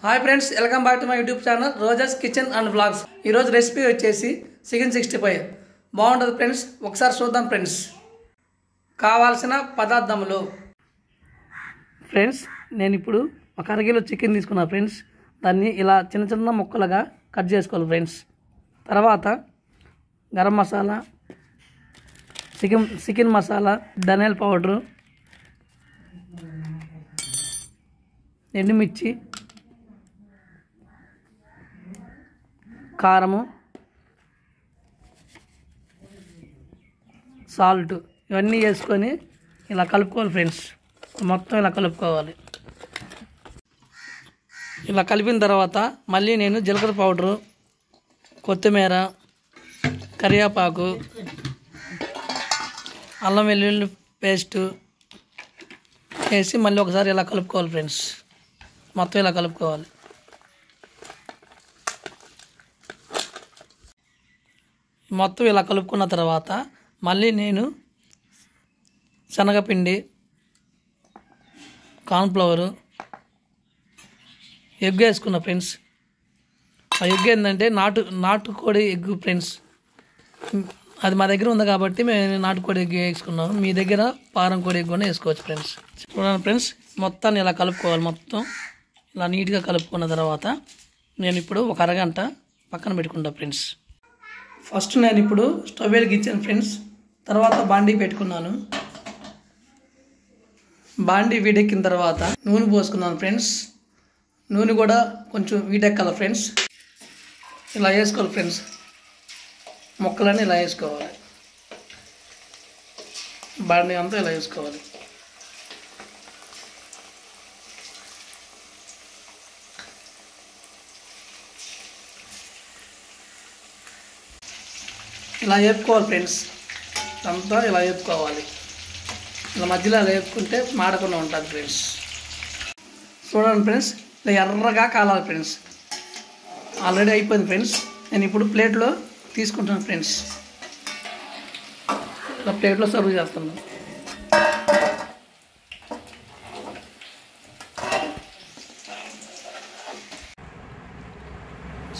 Hi friends, welcome back to my YouTube channel Roja's Kitchen and vlogs. ఈరోజు recipe వచ్చేసి chicken 65 బాగుంటుంది friends. ఒకసారి చూద్దాం ఫ్రెండ్స్. కావాల్సిన పదార్థములు ఫ్రెండ్స్, నేను ఇప్పుడు ఒక అరకిలో చికెన్ తీసుకున్నా ఫ్రెండ్స్. దాన్ని ఇలా చిన్న చిన్న ముక్కలుగా కట్ చేసుకోవాలి ఫ్రెండ్స్. తర్వాత గరం మసాలా, చికెన్ మసాలా, ధనియాల పౌడరు, ఎండుమిర్చి, కారము, సాల్ట్ ఇవన్నీ వేసుకొని ఇలా కలుపుకోవాలి ఫ్రెండ్స్. మొత్తం ఇలా కలుపుకోవాలి. ఇలా కలిపిన తర్వాత మళ్ళీ నేను జీలకర్ర పౌడరు, కొత్తిమీర, కరివేపాకు, అల్లం వెల్లుల్లి పేస్టు వేసి మళ్ళీ ఒకసారి ఇలా కలుపుకోవాలి ఫ్రెండ్స్. మొత్తం ఇలా కలుపుకోవాలి. మొత్తం ఇలా కలుపుకున్న తర్వాత మళ్ళీ నేను శనగపిండి, కార్న్ఫ్లవరు, ఎగ్ వేసుకున్నా ఫ్రెండ్స్. ఆ ఎగ్ ఏంటంటే నాటుకోడి ఎగ్ ఫ్రెండ్స్. అది మా దగ్గర ఉంది కాబట్టి మేము నాటుకోడి ఎగ్ వేసుకున్నాము. మీ దగ్గర పారం కోడి ఎగ్ కూడా వేసుకోవచ్చు ఫ్రెండ్స్. చూడండి ఫ్రెండ్స్, మొత్తాన్ని ఇలా కలుపుకోవాలి. మొత్తం ఇలా నీట్గా కలుపుకున్న తర్వాత నేను ఇప్పుడు ఒక అరగంట పక్కన పెట్టుకుంటా ఫ్రెండ్స్. ఫస్ట్ నేను ఇప్పుడు స్టవ్ వెలిగించాను ఫ్రెండ్స్. తర్వాత బాండీ పెట్టుకున్నాను. బాండీ వీడెక్కిన తర్వాత నూనె పోసుకున్నాను ఫ్రెండ్స్. నూనె కూడా కొంచెం వీడెక్కాలి ఫ్రెండ్స్. ఇలా వేసుకోవాలి ఫ్రెండ్స్. ముక్కలన్నీ ఇలా వేసుకోవాలి. బాండీ అంతా ఇలా వేసుకోవాలి. ఇలా వేపుకోవాలి ఫ్రెండ్స్. అంతా ఇలా వేపుకోవాలి. ఇలా మధ్యలో ఇలా వేపుకుంటే మాడకుండా ఉంటుంది ఫ్రెండ్స్. చూడండి ఫ్రెండ్స్, ఇలా ఎర్రగా కాలాలి ఫ్రెండ్స్. ఆల్రెడీ అయిపోయింది ఫ్రెండ్స్. నేను ఇప్పుడు ప్లేట్లో తీసుకుంటాను ఫ్రెండ్స్. ఇలా ప్లేట్లో సర్వ్ చేస్తున్నాను.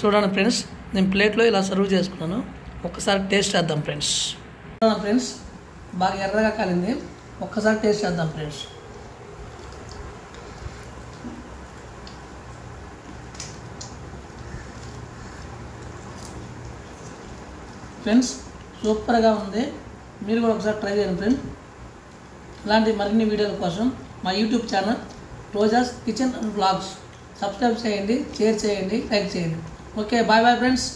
చూడండి ఫ్రెండ్స్, నేను ప్లేట్లో ఇలా సర్వ్ చేసుకున్నాను. ఒక్కసారి టేస్ట్ చేద్దాం ఫ్రెండ్స్. ఫ్రెండ్స్, బాగా ఎర్రగా కాలింది. ఒక్కసారి టేస్ట్ చేద్దాం ఫ్రెండ్స్. ఫ్రెండ్స్, సూపర్గా ఉంది. మీరు కూడా ఒకసారి ట్రై చేయండి ఫ్రెండ్స్. ఇలాంటి మరిన్ని వీడియోల కోసం మా YouTube channel Roja's Kitchen and Vlogs subscribe చేయండి, షేర్ చేయండి, లైక్ చేయండి. Okay, bye bye friends.